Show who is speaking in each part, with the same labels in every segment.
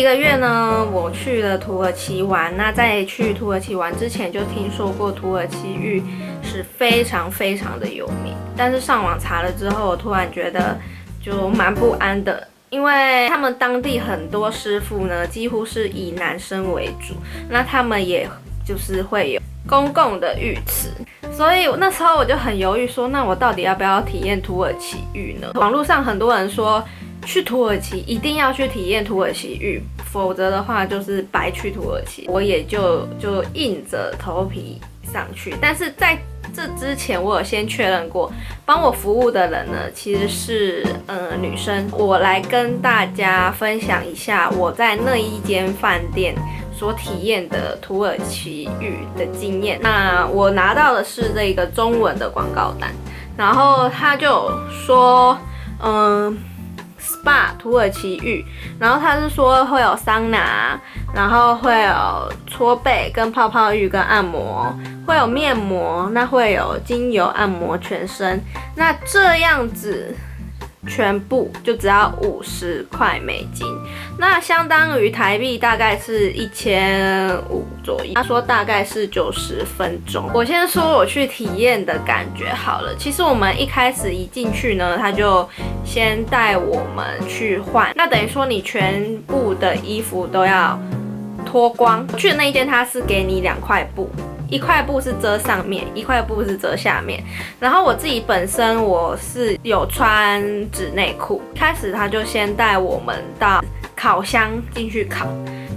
Speaker 1: 个月呢，我去了土耳其玩。那在去土耳其玩之前，就听说过土耳其浴是非常非常的有名。但是上网查了之后，我突然觉得就蛮不安的，因为他们当地很多师傅呢，几乎是以男生为主，那他们也就是会有公共的浴池。所以那时候我就很犹豫说，那我到底要不要体验土耳其浴呢？网络上很多人说，去土耳其一定要去体验土耳其浴，否则的话就是白去土耳其。我也就硬着头皮上去。但是在这之前，我有先确认过，帮我服务的人呢，其实是女生。我来跟大家分享一下我在那一间饭店所体验的土耳其浴的经验。那我拿到的是这个中文的广告单，然后他就说SPA 土耳其浴，然后他是说会有桑拿，然后会有搓背跟泡泡浴跟按摩，会有面膜，那会有精油按摩全身，那这样子全部就只要50块美金，那相当于台币大概是1500左右。他说大概是90分钟。我先说我去体验的感觉好了。其实我们一开始一进去呢，他就先带我们去换，那等于说你全部的衣服都要脱光。去的那一间他是给你2块布。1块布是遮上面，1块布是遮下面。然后我自己本身我是有穿纸内裤。开始他就先带我们到烤箱进去烤，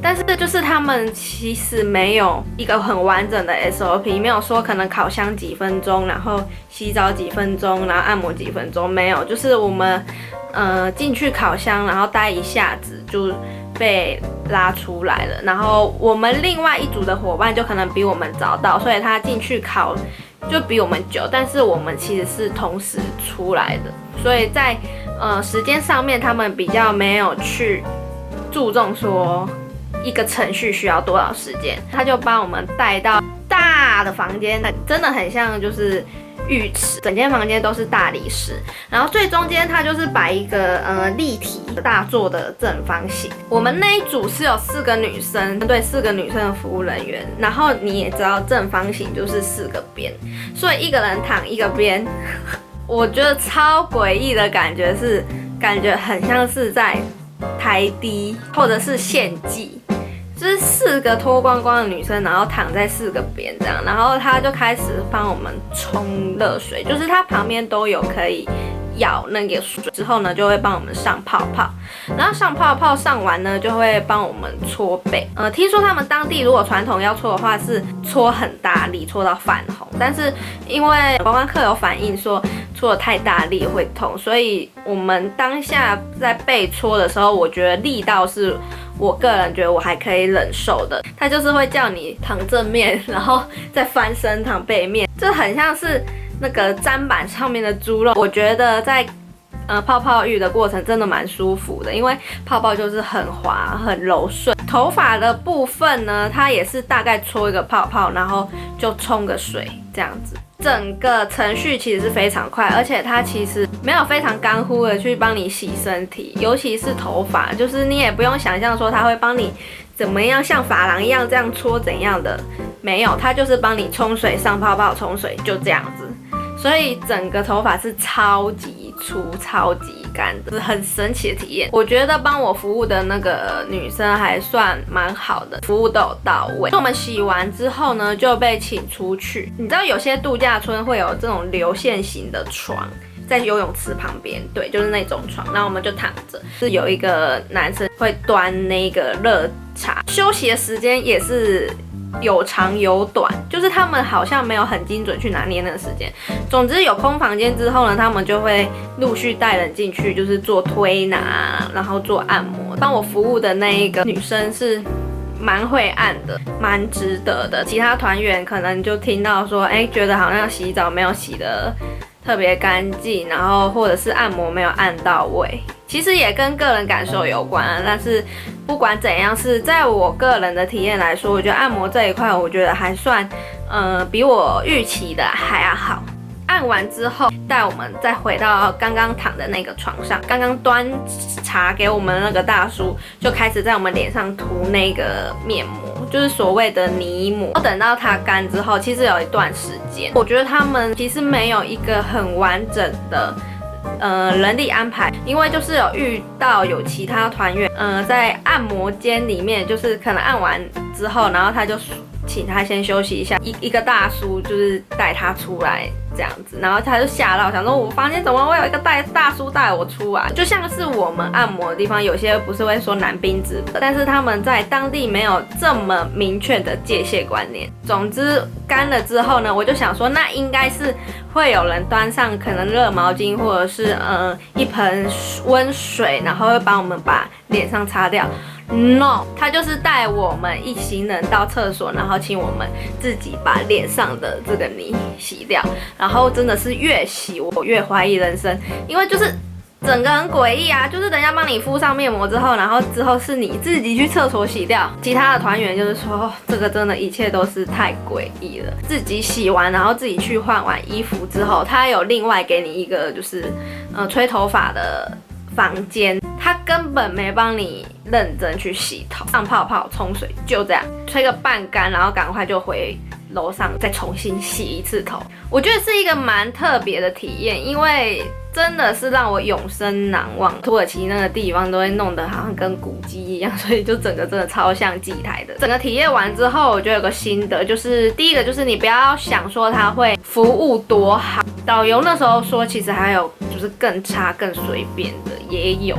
Speaker 1: 但是就是他们其实没有一个很完整的 SOP， 没有说可能烤箱几分钟，然后洗澡几分钟，然后按摩几分钟，没有，就是我们进去烤箱，然后待一下子就被拉出来了。然后我们另外一组的伙伴就可能比我们早到，所以他进去烤就比我们久，但是我们其实是同时出来的，所以在时间上面他们比较没有去注重说一个程序需要多少时间。他就把我们带到大的房间，真的很像就是浴池，整间房间都是大理石，然后最中间它就是摆一个立体大座的正方形。我们那一组是有4个女生，对，4个女生的服务人员。然后你也知道正方形就是4个边，所以一个人躺一个边。我觉得超诡异的感觉是，感觉很像是在台低或者是献祭。就是4个脱光光的女生，然后躺在4个边这样，然后他就开始帮我们冲热水，就是他旁边都有可以舀那个水，之后呢就会帮我们上泡泡，然后上泡泡上完呢就会帮我们搓背。听说他们当地如果传统要搓的话是搓很大力，搓到泛红，但是因为观光客有反映说搓得太大力会痛，所以我们当下在被搓的时候，我觉得力道是我个人觉得我还可以忍受的。他就是会叫你躺正面，然后再翻身躺背面，这很像是那个砧板上面的猪肉。我觉得在泡泡浴的过程真的蛮舒服的，因为泡泡就是很滑很柔顺。头发的部分呢，它也是大概搓一个泡泡，然后就冲个水这样子。整个程序其实是非常快，而且它其实没有非常干乎的去帮你洗身体，尤其是头发，就是你也不用想象说它会帮你怎么样像发廊一样这样搓怎样的，没有，它就是帮你冲水上泡泡，冲水就这样子。所以整个头发是超级粗超级干的，是很神奇的体验。我觉得帮我服务的那个女生还算蛮好的，服务都有到位。我们洗完之后呢就被请出去。你知道有些度假村会有这种流线型的床在游泳池旁边，对，就是那种床，然后我们就躺着，是有一个男生会端那个热茶。休息的时间也是有长有短，就是他们好像没有很精准去拿捏那个时间。总之有空房间之后呢，他们就会陆续带人进去，就是做推拿，然后做按摩。帮我服务的那一个女生是蛮会按的，蛮值得的。其他团员可能就听到说，觉得好像洗澡没有洗得特别干净，然后或者是按摩没有按到位。其实也跟个人感受有关，但是不管怎样，是在我个人的体验来说，我觉得按摩这一块，我觉得还算，比我预期的还要好。按完之后，带我们再回到刚刚躺的那个床上，刚刚端茶给我们的那个大叔就开始在我们脸上涂那个面膜，就是所谓的泥膜。等到它干之后，其实有一段时间，我觉得他们其实没有一个很完整的人力安排，因为就是有遇到有其他团员，在按摩间里面，就是可能按完之后，然后他就请他先休息一下，一个大叔就是带他出来这样子，然后他就吓到，想说我房间怎么会有一个大叔带我出来？就像是我们按摩的地方，有些不是会说男宾子，但是他们在当地没有这么明确的界限观念。总之干了之后呢，我就想说，那应该是会有人端上可能热毛巾或者是一盆温水，然后会帮我们把脸上擦掉。No， 他就是带我们一行人到厕所，然后请我们自己把脸上的这个泥洗掉。然后真的是越洗我越怀疑人生，因为就是整个很诡异啊，就是人家帮你敷上面膜之后，然后之后是你自己去厕所洗掉。其他的团员就是说，这个真的一切都是太诡异了。自己洗完，然后自己去换完衣服之后，他有另外给你一个就是吹头发的房间，他根本没帮你认真去洗头，上泡泡冲水，就这样吹个半干，然后赶快就回楼上再重新洗一次头。我觉得是一个蛮特别的体验，因为真的是让我永生难忘。土耳其那个地方都会弄得好像跟古迹一样，所以就整个真的超像祭台的。整个体验完之后，我就有个心得，就是第一个就是你不要想说他会服务多好，导游那时候说其实还有就是更差更随便的也有。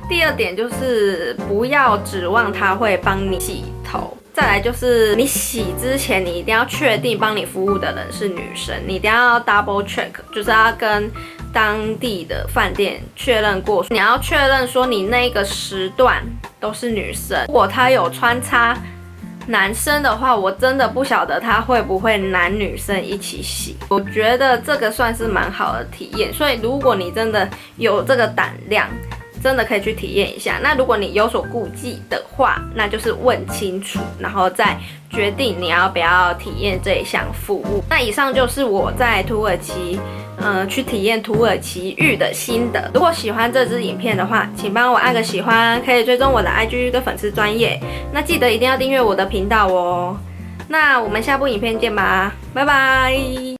Speaker 1: 第二点就是不要指望他会帮你洗头。再来就是你洗之前，你一定要确定帮你服务的人是女生，你一定要 double check， 就是要跟当地的饭店确认过，你要确认说你那个时段都是女生。如果他有穿插男生的话，我真的不晓得他会不会男女生一起洗。我觉得这个算是蛮好的体验，所以如果你真的有这个胆量，真的可以去体验一下。那如果你有所顾忌的话，那就是问清楚，然后再决定你要不要体验这一项服务。那以上就是我在土耳其去体验土耳其浴的心得。如果喜欢这支影片的话，请帮我按个喜欢，可以追踪我的 IG 跟粉丝专页。那记得一定要订阅我的频道哦。那我们下部影片见吧，拜拜。